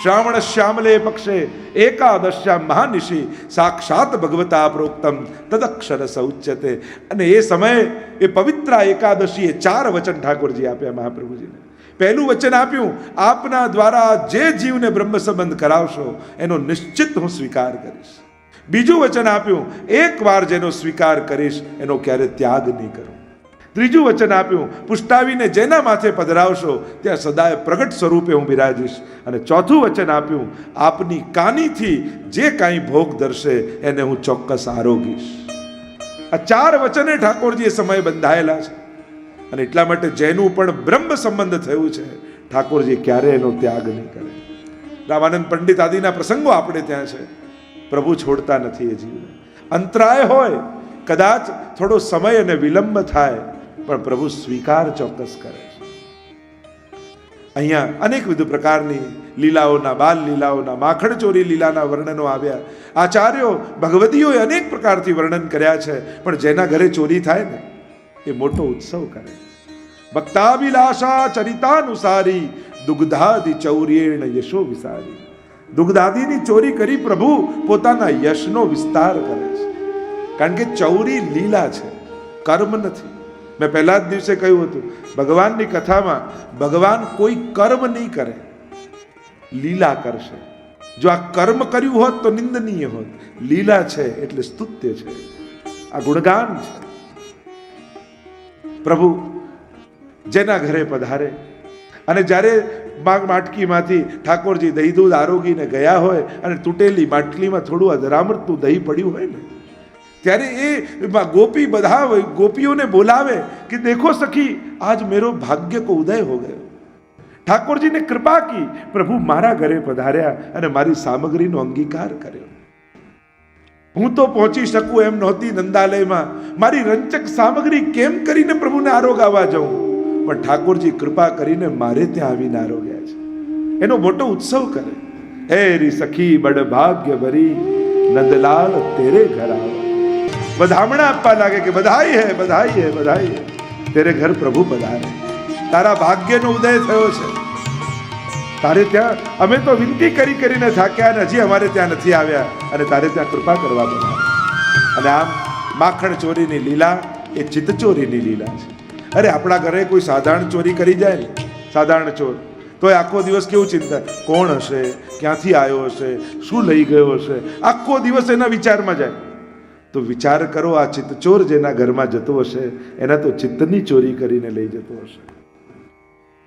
શ્રાવણ શ્યામલે પક્ષે એકાદશ્યામ મહાનિશિ સાક્ષાત ભગવતા પ્રોક્તમ તદક્ષર સૌચ્યતે. અને એ સમયે એ પવિત્ર એકાદશી એ 4 વચન ઠાકોરજી આપ્યા મહાપ્રભુજીને. પહેલું વચન આપ્યું, આપના દ્વારા જે જીવને બ્રહ્મ સંબંધ કરાવશો એનો નિશ્ચિત હું સ્વીકાર કરીશ. બીજું વચન આપ્યું, એકવાર જેનો સ્વીકાર કરીશ એનો ક્યારે ત્યાગ નહીં કરું. ત્રીજું વચન આપ્યું, પુષ્ટાવીને જેના માથે પધરાવશો ત્યાં સદાય પ્રગટ સ્વરૂપે હું બિરાજીશ. અને ચોથું વચન આપ્યું, આપની કાનીથી જે કાંઈ ભોગ ધરશે એને હું ચોક્કસ આરોગીશ. આ 4 વચને ઠાકોરજી એ સમયે બંધાયેલા છે. અને એટલા માટે જેનું પણ બ્રહ્મ સંબંધ થયું છે ઠાકોરજી ક્યારે એનો ત્યાગ નહીં કરે. રામાનંદ પંડિત આદિના પ્રસંગો આપણે ત્યાં છે. પ્રભુ છોડતા નથી એ જીવને. અંતરાય હોય, કદાચ થોડો સમય અને વિલંબ થાય, પણ પ્રભુ સ્વીકાર ચોક્કસ કરે છે. અહીંયા અનેકવિધ પ્રકારની લીલાઓના, બાલ લીલાઓના, માખણ ચોરી લીલાના વર્ણનો આવ્યા. આચાર્યો ભગવદીઓએ અનેક પ્રકારથી વર્ણન કર્યા છે. પણ જેના ઘરે ચોરી થાય ને એ મોટો ઉત્સવ કરે. ભક્તાભિલાષા ચરિતાનુસારી દુગ્ધાદિ ચૌર્યેણ યશો વિસારી. દુગ્ધાદિની ચોરી કરી પ્રભુ પોતાના યશનો વિસ્તાર કરે છે. કારણ કે ચૌરી લીલા છે, કર્મ નથી. મેં પહેલા જ દિવસે કહ્યું હતું, ભગવાનની કથામાં ભગવાન કોઈ કર્મ નહીં કરે, લીલા કરશે. જો આ કર્મ કર્યું હોત તો નિંદનીય હોત. લીલા છે એટલે સ્તુત્ય છે, આ ગુણગાન છે. પ્રભુ જેના ઘરે પધારે અને જ્યારે માટકીમાંથી ઠાકોરજી દહીં દૂધ આરોગીને ગયા હોય અને તૂટેલી માટલીમાં થોડું અધરામૃતનું દહીં પડ્યું હોય ને, ત્યારે એ ગોપી બધા ગોપીઓને બોલાવે કે દેખો સખી આજ મેરો ભાગ્ય કો ઉદય હો ગયો. ઠાકોરજીને કૃપા કી, પ્રભુ મારા ઘરે પધાર્યા અને મારી સામગ્રીનો અંગીકાર કર્યો. હું તો પહોંચી શકું એમ નહોતી નંદાલયમાં, મારી રંચક સામગ્રી કેમ કરીને પ્રભુને આરોગાવા જાઉં, પણ ઠાકોરજી કૃપા કરીને મારે ત્યાં આવીને આરોગ્યા છે. એનો મોટો ઉત્સવ કરે. હે રી સખી બડ ભાગ્ય ભરી નંદલાલ તેરે ઘર આવા. વધામણા આપવા લાગે કે બધાઈ હે બધાઈ હે બધાઈ હે, તેરે ઘર પ્રભુ પધારે. તારા ભાગ્યનો ઉદય થયો છે. તારે ત્યાં અમે તો વિનંતી કરી કરીને થાક્યા અને હજી અમારે ત્યાં નથી આવ્યા, અને તારે ત્યાં કૃપા કરવા પધારે. અને આમ માખણ ચોરીની લીલા એ ચિત્તચોરીની લીલા છે. અરે આપણા ઘરે કોઈ સાધારણ ચોરી કરી જાય ને, સાધારણ ચોર, તો આખો દિવસ કેવું ચિંતા, કોણ હશે, ક્યાંથી આવ્યો હશે, શું લઈ ગયો હશે, આખો દિવસ એના વિચારમાં જાય. તો વિચાર કરો, આ ચિત્તચોર જેના ઘરમાં જતો હશે એના તો ચિત્તની ચોરી કરીને લઈ જતો હશે.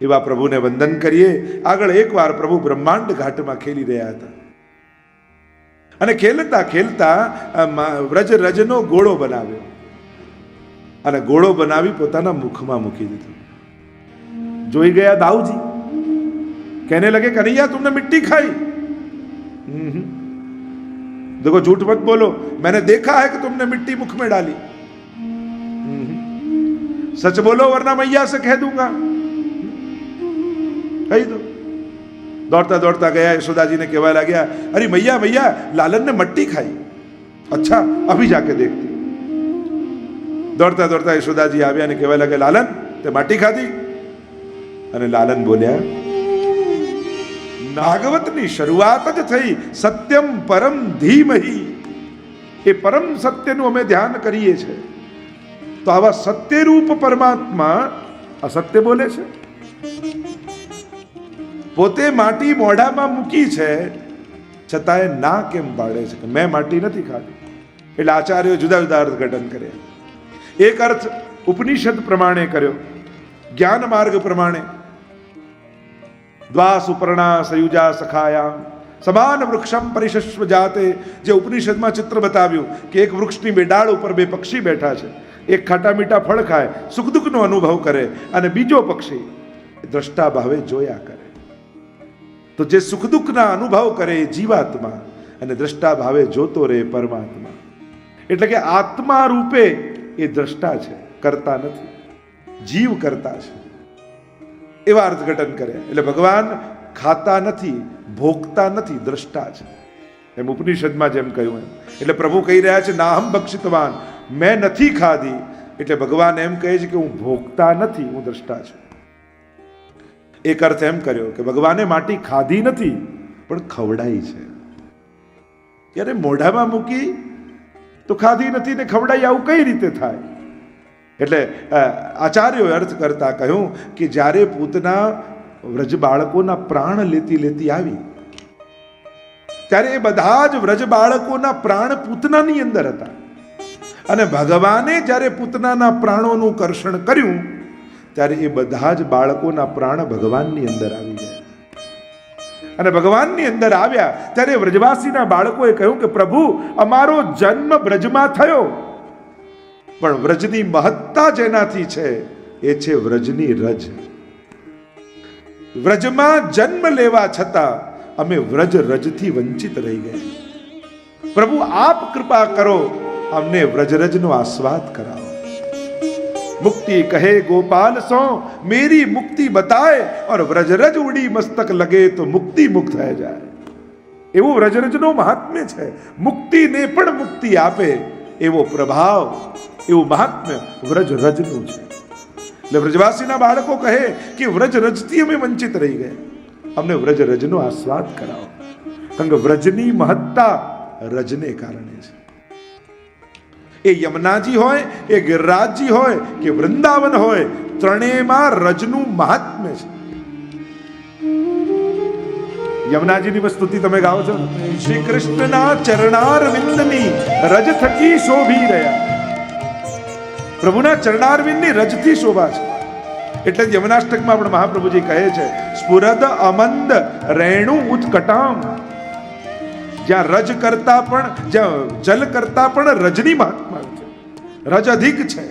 એવા પ્રભુને વંદન કરીએ. આગળ એકવાર પ્રભુ બ્રહ્માંડ ઘાટમાં ખેલી રહ્યા હતા અને ખેલતા ખેલતા વ્રજ રજનો ઘોડો બનાવ્યો અને ઘોડો બનાવી પોતાના મુખમાં મૂકી દીધો. જોઈ ગયા દાऊजी, कहने लगे कन्हैया तुमने मिट्टी खाई. देखो झूठ मत बोलो, मैंने देखा है कि तुमने मिट्टी मुख में डाली. सच बोलो वरना मैया से कह दूंगा. कही दो. दौड़ता दौड़ता गया, यशोदा जी ने कहवा लगा, अरे मैया मैया लालन ने मट्टी खाई. अच्छा अभी जाके देखती. दौड़ता दौड़ता यशोदा जी આવ્યા અને કહેવા લાગે, લાલન તે માટી ખાધી? અને લાલન બોલ્યા, ભાગવતની શરૂઆત જ થઈ સત્યમ પરમ ધીમહિ. એ પરમ સત્યનું અમે ધ્યાન કરીએ છીએ. તો આવા સત્યરૂપ પરમાત્મા અસત્ય બોલે છે? પોતે માટી મોઢામાં મૂકી છે છતાંય ના કેમ પાડે છે કે મેં માટી નથી ખાધી? એટલે આચાર્યો જુદા જુદા અર્થઘટન કર્યા. એક અર્થ ઉપનિષદ પ્રમાણે કર્યો, જ્ઞાન માર્ગ પ્રમાણે. દ્વા સુપર્ણા સયુજા સખાયા સમાન વૃક્ષમ પરિશસ્વ જાતે. જે ઉપનિષદમાં ચિત્ર બતાવ્યું કે એક વૃક્ષની બે ડાળ ઉપર બે પક્ષી બેઠા છે, એક ખાટા મીઠા ફળ ખાય, સુખ દુઃખનો અનુભવ કરે, અને બીજો પક્ષી દ્રષ્ટા ભાવે જોયા કરે. તો જે સુખ દુઃખના અનુભવ કરે એ જીવાત્મા, અને દ્રષ્ટા ભાવે જોતો રહે પરમાત્મા. એટલે કે આત્મા રૂપે એ દ્રષ્ટા છે, કરતા નથી. જીવ કરતા છે, એવા અર્થઘટન કર્યા. એટલે ભગવાન ખાતા નથી, ભોગતા નથી, દ્રષ્ટા છે. એમ ઉપનિષદમાં જેમ કહ્યું એમ. એટલે પ્રભુ કહી રહ્યા છે, નાહમ ભક્ષિતવાન, મેં નથી ખાધી. એટલે ભગવાન એમ કહે છે કે હું ભોગતા નથી, હું દ્રષ્ટા છું. એક અર્થ એમ કર્યો કે ભગવાને માટી ખાધી નથી, પણ ખવડાઈ છે. ત્યારે મોઢામાં મૂકી તો ખાધી નથી ને ખવડાઈ, આવું કઈ રીતે થાય? એટલે આચાર્યોએ અર્થ કરતા કહ્યું કે જ્યારે પૂતના વ્રજ બાળકોના પ્રાણ લેતી લેતી આવી ત્યારે એ બધા જ વ્રજ બાળકોના પ્રાણ પૂતનાની અંદર હતા, અને ભગવાને જ્યારે પૂતનાના પ્રાણોનું કર્ષણ કર્યું ત્યારે એ બધા જ બાળકોના પ્રાણ ભગવાનની અંદર આવી ગયા. અને ભગવાનની અંદર આવ્યા ત્યારે વ્રજવાસીના બાળકોએ કહ્યું કે પ્રભુ, અમારો જન્મ વ્રજમાં થયો, પણ વ્રજની મહત્તા જેનાથી છે એ છે વ્રજની રજ. વ્રજમાં જન્મ લેવા છતાં અમે વ્રજ રજથી વંચિત રહી ગયા. પ્રભુ આપ કૃપા કરો, અમને વ્રજરજનો આસ્વાદ કરાવો. मुक्ति कहे गोपाल सो मेरी मुक्ति बताए और व्रजरज उड़ी मस्तक लगे तो मुक्ति मुक्त है जाए. એવું વ્રજરજનો મહાત્મ્ય છે. મુક્તિને પણ મુક્તિ આપે એવો પ્રભાવ, એવું મહાત્મ્ય વ્રજરજનું છે. એટલે વ્રજવાસીના બાળકો કહે કે વ્રજરજથી અમે વંચિત રહી ગયા, અમને વ્રજરજનો આસ્વાદ કરાવો. કારણ કે વ્રજની મહત્તા રજને કારણે છે. એ યમુનાજી હોય, એ ગિરિરાજજી હોય કે વૃંદાવન હોય, ત્રણેયમાં રજનું મહાત્મ્ય છે. યમુનાજીની સ્તુતિ તમે ગાઓ છો, શ્રી કૃષ્ણના ચરણારવિંદની રજ થકી શોભી રહ્યા. પ્રભુના ચરણારવિંદની રજથી શોભા છે. એટલે જ યમુનાષ્ટકમાં પણ મહાપ્રભુજી કહે છે, સ્ફુરદ અમંદ રેણુ ઉત્કટામ. જ્યાં રજ કરતા પણ, જ્યાં જલ કરતા પણ રજની મહાત્મા છે, રજ અધિક છે.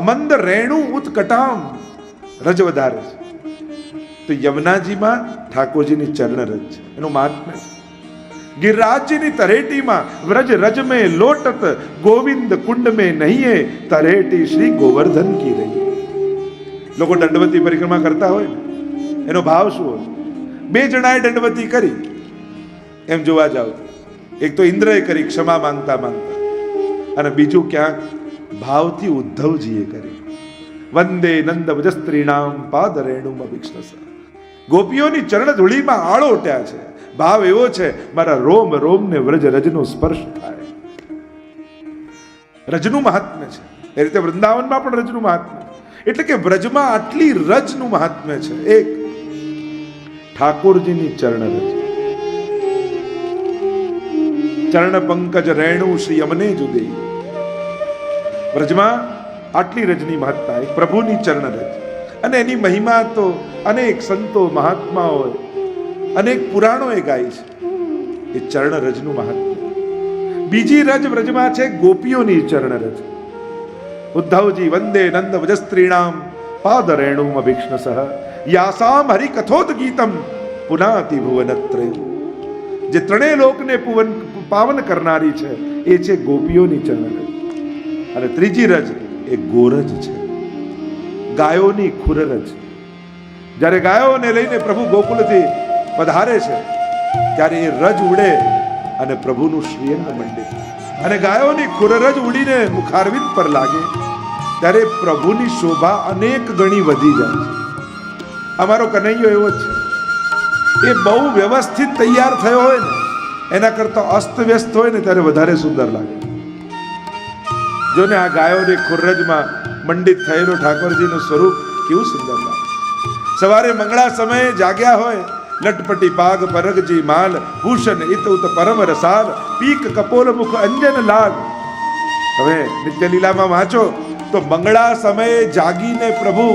અમંદ રેણુ ઉત્કટામ, રજ વધારે છે. તો યમુનાજીમાં ઠાકોરજીની ચરણ રજ છે, એનું મહાત્મ્ય છે. गिरिराजनी तरेटी में व्रज रज में लोटत गोविंद कुंड में नहीं है तरेटी श्री गोवर्धन की रही. लोग दंडवती परिक्रमा करता हो एनो भाव शू हो? बे जणाए दंडवती करी एम जोवा जाओ, एक तो इंद्रए करी क्षमा मांगता मांगता, અને બીજું ક્યાંક ભાવથી ઉદ્ધવજીએ કરી વંદે નંદ વજસ્ત્રીણામ પાદ રેણુમ અભિક્ષસ. ગોપીઓની ચરણ ધૂળીમાં આળોટ્યા છે. ભાવ એવો છે, મારા રોમ રોમ ને વ્રજ રજનો સ્પર્શ થાય. રજનું મહાત્મ્ય છે. એ રીતે વૃંદાવનમાં પણ રજનું મહાત્મ્ય, એટલે કે વ્રજમાં આટલી રજનું મહાત્મ્ય છે. એક ઠાકોરજીની ચરણ રજ, ચરણ પંકજ રેણુ શ્રી અમને જુદે. વ્રજમાં આટલી રજની મહત્તા, એક પ્રભુની ચરણ રજ. અને એની મહિમા તો અનેક સંતો મહાત્માઓ અનેક પુરાણોએ ગાઈ છે. એ ચરણ રજનું મહાત્મ્ય. બીજી રજ વ્રજમાં છે ગોપીઓની ચરણ રજ. ઉદ્ધવજી વંદે નંદ વજસ્ત્રીણામ પાદ રેણુમ અભિક્ષણસઃ યાસામ હરિકથોત ગીતમ પુનાતિ ભુવનત્રય. જે ત્રણેય લોકને પાવન કરનારી છે એ છે ગોપીઓની ચરણ રજ. અને ત્રીજી રજ એ ગોરજ છે, ગાયોની ખુરરજ. જ્યારે ગાયોને લઈને પ્રભુ ગોકુળથી પધારે છે ત્યારે એ રજ ઉડે અને પ્રભુનું શ્રીઅંગ મંડે, અને ગાયોની ખુરરજ ઉડીને મુખારવિંદ પર લાગે ત્યારે પ્રભુની શોભા અનેક ગણી વધી જાય છે. અમારો કનૈયો એવો જ છે, એ બહુ વ્યવસ્થિત તૈયાર થયો હોય ને એના કરતા અસ્તવ્યસ્ત હોય ને ત્યારે વધારે સુંદર લાગે. જો ને આ ગાયોની ખુરરજમાં મંડિત થયેલો ઠાકોરજીનું સ્વરૂપ કેવું સુંદર લાગે. સવારે મંગળા સમયે જાગ્યા હોય, લટપટી પાગ પરગજી માલ ભૂષણ ઇત ઉત પરમ રસાલ પીક કપોલ મુખ અંજન લાગ. તમે નિત્ય લીલામાં વાંચો તો મંગળા સમયે જાગીને પ્રભુ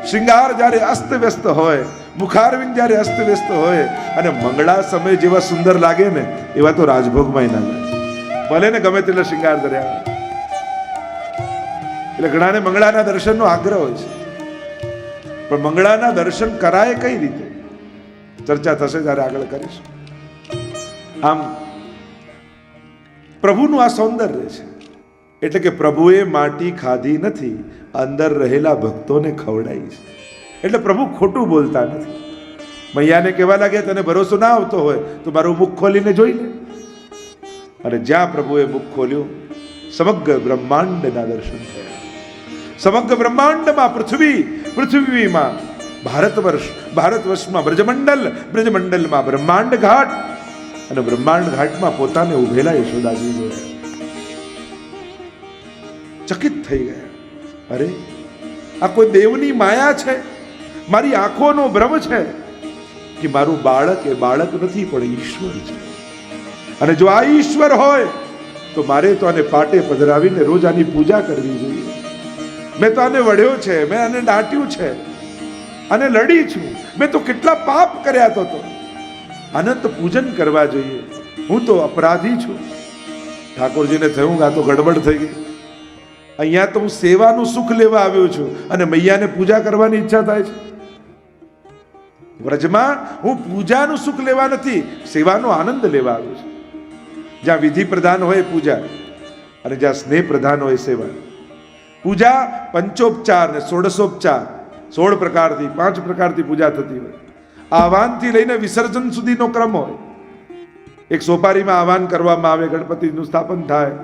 શૃંગાર જ્યારે અસ્તવ્યસ્ત હોય, મુખારવિંદ જ્યારે અસ્તવ્યસ્ત હોય, અને મંગળા સમય જેવા સુંદર લાગે ને એવા તો રાજભોગમાં ના લાગે. ભલે ને ગમે તેટલા શૃંગાર ધર્યા. એટલે ઘણાને મંગળાના દર્શનનો આગ્રહ હોય છે, પણ મંગળાના દર્શન કરાય કઈ રીતે? ચર્ચા થશે ત્યારે આગળ કરીશું. આમ પ્રભુનું આ સૌંદર્ય છે. એટલે કે પ્રભુએ માટી ખાધી નથી, અંદર રહેલા ભક્તોને ખવડાવી છે. એટલે પ્રભુ ખોટું બોલતા નથી. મૈયાને કહેવા લાગ્યા, તને ભરોસો ના આવતો હોય તો મારું મુખ ખોલીને જોઈ લે. અને જ્યાં પ્રભુએ મુખ ખોલ્યું, સમગ્ર બ્રહ્માંડના દર્શન થયા. સમગ્ર બ્રહ્માંડમાં પૃથ્વીમાં ભારતવર્ષમાં બ્રજમંડલ, બ્રજમંડલમાં બ્રહ્માંડ ઘાટ, અને બ્રહ્માંડ ઘાટમાં પોતાને ઉભેલા યશોદાજી જોયા. ચકિત થઈ ગયા. અરે આ કોઈ દેવની માયા છે, મારી આંખોનો ભ્રમ છે કે મારું બાળક એ બાળક નથી પણ ઈશ્વર છે. અને જો આ ઈશ્વર હોય તો મારે તો આને પાટે પધરાવીને રોજ આની પૂજા કરવી જોઈએ. મેં તો આને વઢ્યો છે, મેં આને દાટ્યું છે, આને લડી છું, મેં તો કેટલા પાપ કર્યા તો આને તો પૂજન કરવા જોઈએ. હું તો અપરાધી છું. ઠાકોરજીને થયું કે આ તો ગડબડ થઈ ગઈ. અહીંયા તો હું સેવાનું સુખ લેવા આવ્યો છું અને મૈયાને પૂજા કરવાની ઈચ્છા થાય છે. વ્રજમાં હું પૂજાનું સુખ લેવા નથી, સેવાનો આનંદ લેવા આવ્યો છું. જ્યાં વિધિ પ્રધાન હોય પૂજા, અને જ્યાં સ્નેહ પ્રધાન હોય સેવા. પૂજા પંચોપચાર ને ષોડશોપચાર, 16 પ્રકારથી 5 પ્રકારથી પૂજા થતી હોય. આહવાનથી લઈને વિસર્જન સુધીનો ક્રમ હોય. એક સોપારીમાં આહવાન કરવામાં આવે, ગણપતિનું સ્થાપન થાય,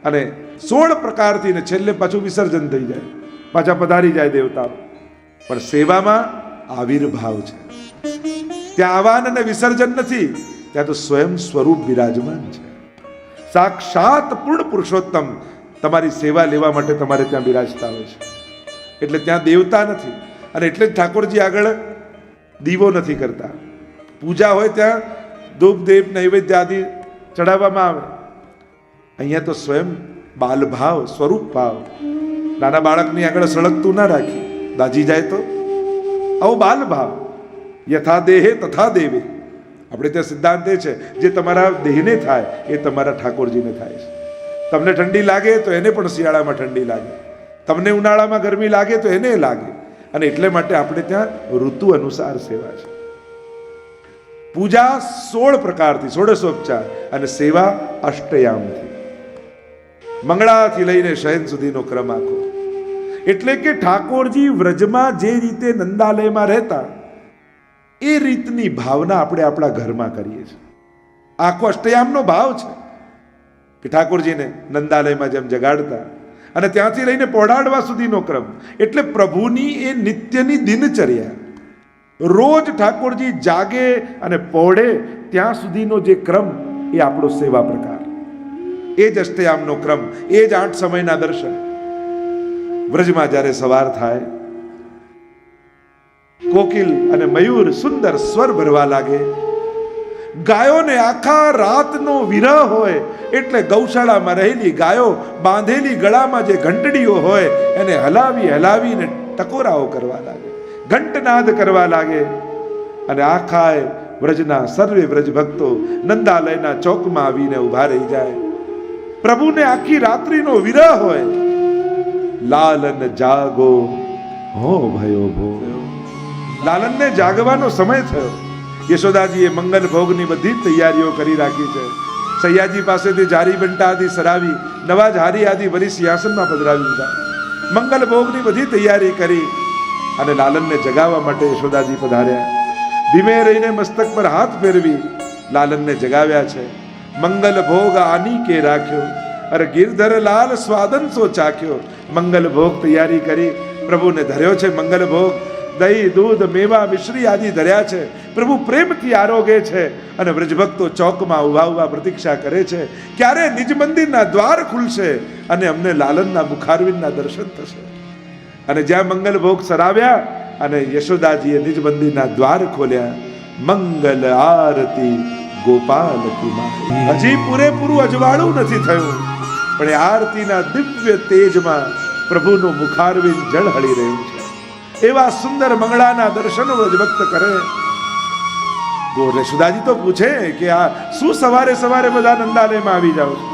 અને 16 પ્રકારથી ને છેલ્લે પાછું વિસર્જન થઈ જાય, પાછા પધારી જાય દેવતાઓ. પણ સેવામાં આવિર્ભાવ છે. ત્યાં આહવાન અને વિસર્જન નથી, ત્યાં તો સ્વયં સ્વરૂપ બિરાજમાન છે. સાક્ષાત પૂર્ણ પુરુષોત્તમ તમારી સેવા લેવા માટે તમારે ત્યાં બિરાજતા હોય છે. એટલે ત્યાં દેવતા નથી, અને એટલે જ ઠાકોરજી આગળ દીવો નથી કરતા. પૂજા હોય ત્યાં ધૂપ દીપ નૈવેદ્ય આદિ ચડાવવામાં આવે. અહીંયા તો સ્વયં બાલભાવ, સ્વરૂપ ભાવ. નાના બાળકની આગળ સળગતું ના રાખી, દાજી જાય તો આવો બાલભાવ. યથા દેહે તથા દેવે. આપણે ત્યાં સિદ્ધાંત એ છે, જે તમારા દેહને થાય એ તમારા ઠાકોરજીને થાય છે. તમને ઠંડી લાગે તો એને પણ શિયાળામાં ઠંડી લાગે, તમને ઉનાળામાં ગરમી લાગે તો એને લાગે. અને એટલે માટે આપણે ત્યાં ઋતુ અનુસાર સેવા છે. પૂજા 16 પ્રકારથી, ષોડશોપચાર, અને સેવા અષ્ટયામથી, મંગળાથી લઈને શયન સુધીનો ક્રમ આખો. એટલે કે ઠાકોરજી વ્રજમાં જે રીતે નંદાલયમાં રહેતા એ રીતની ભાવના આપણે આપણા ઘરમાં કરીએ છીએ. આખો અષ્ટયામનો ભાવ છે કે ઠાકોરજીને નંદાલયમાં જેમ જગાડતા અને ત્યાંથી લઈને પહોંચાડવા સુધીનો ક્રમ. એટલે પ્રભુની એ નિત્યની દિનચર્યા, રોજ ઠાકોરજી જાગે અને પહોળે ત્યાં સુધીનો જે ક્રમ, એ આપણો સેવા પ્રકાર. એ જ અષ્ટયામનો ક્રમ, એ જ 8 સમયના દર્શન. વ્રજમાં જ્યારે સવાર થાય, કોકિલ અને મયુર સુંદર સ્વર ભરવા લાગે. ગાયોને આખા રાતનો વિરહ હોય એટલે ગૌશાળામાં રહેલી ગાયો બાંધેલી ગળામાં જે ઘંટડીઓ હોય એને હલાવી હલાવીને ટકોરાઓ કરવા લાગે, ઘંટનાદ કરવા લાગે. અને આખા વ્રજના સર્વે વ્રજ ભક્તો નંદાલયના ચોકમાં આવીને ઉભા રહી જાય. પ્રભુને આખી રાત્રિનો વિરહ હોય. લાલન જાગો હો ભયો ભો. લાલનને જાગવાનો સમય થયો. યશોદાજીએ મંગલ ભોગની બધી તૈયારીઓ કરી રાખી છે. સૈયાજી પાસેથી જારી બંટા આદિ સરાવી, નવા જારી આદિ વળી સિંહાસનમાં પધરાવી દીધા. મંગલ ભોગની બધી તૈયારી કરી અને લાલનને જગાવવા માટે યશોદાજી પધાર્યા. ધીમે રહીને મસ્તક પર હાથ ફેરવી લાલનને જગાવ્યા છે. મંગલ ભોગ આની કે રાખ્યો, અરે ગિરધર લાલ સ્વાદન સો ચાખ્યો. મંગલ ભોગ તૈયારી કરી પ્રભુને ધર્યો છે. મંગલ ભોગ દહીં, દૂધ, મેવા, મિશ્રી આદિ ધર્યા છે. પ્રભુ પ્રેમથી આરોગે છે અને વ્રજભક્તો ચોકમાં ઉભા ઉભા પ્રતીક્ષા કરે છે ક્યારે નિજ મંદિરના દ્વાર ખુલશે અને અમને લાલનના મુખારવિંદના દર્શન થશે. અને જ્યાં મંગલ ભોગ સરાવ્યા અને યશોદાજીએ નિજ મંદિરના દ્વાર ખોલ્યા. મંગલ આરતી ગોપાલ કી માં. હજી પૂરેપૂરું અજવાળું નથી થયું, પણ એ આરતીના દિવ્ય તેજમાં પ્રભુનું મુખારવિંદ ઝળહળી રહ્યું છે. એવા સુંદર મંગળાના દર્શનો વ્રજભક્ત કરે. યશોદાજી તો પૂછે કે આ શું સવારે સવારે બધા નંદાલયમાં આવી જાઓ છો?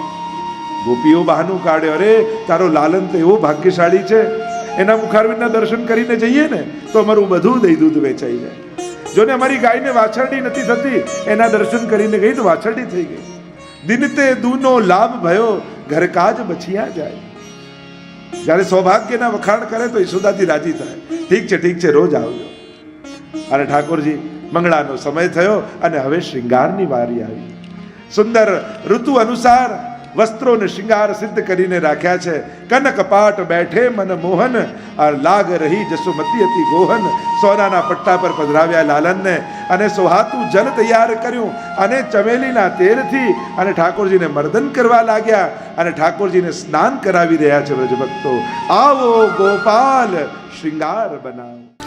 ગોપીઓ બહાનું કાઢ્યો, અરે તારો લાલન તો એવો ભાગ્યશાળી છે, એના મુખારવિંદના દર્શન કરીને જઈએ ને તો અમારું બધું દહીં દૂધ વેચાઈ જાય. જો ને અમારી ગાયને વાછરડી નથી થતી, એના દર્શન કરીને ગઈ તો વાછરડી થઈ ગઈ. દિનતે દૂનો લાભ ભયો, ઘર કાજ બચિયા જાય. જ્યારે સૌભાગ્યના વખાણ કરે તો યશોદાજી રાજી થાય. ઠીક છે રોજ આવજો. અને ઠાકોરજી મંગળાનો સમય થયો અને હવે શ્રૃંગારની વારી આવી. સુંદર ઋતુ અનુસાર વસ્ત્રોને શૃંગાર સિદ્ધ કરીને રાખ્યા છે. કનક પાટ બેઠે મન મોહન, આ લાગ રહી જસુમતી અતિ ગોહન. સોનાના પટ્ટા પર પધરાવ્યા લાલનને અને સોહાતું જલ તૈયાર કર્યું અને ચમેલીના તેલથી અને ઠાકોરજીને મર્દન કરવા લાગ્યા અને ઠાકોરજીને સ્નાન કરાવી રહ્યા છે. વ્રજભક્તો, આવો ગોપાલ શૃંગાર બનાવો.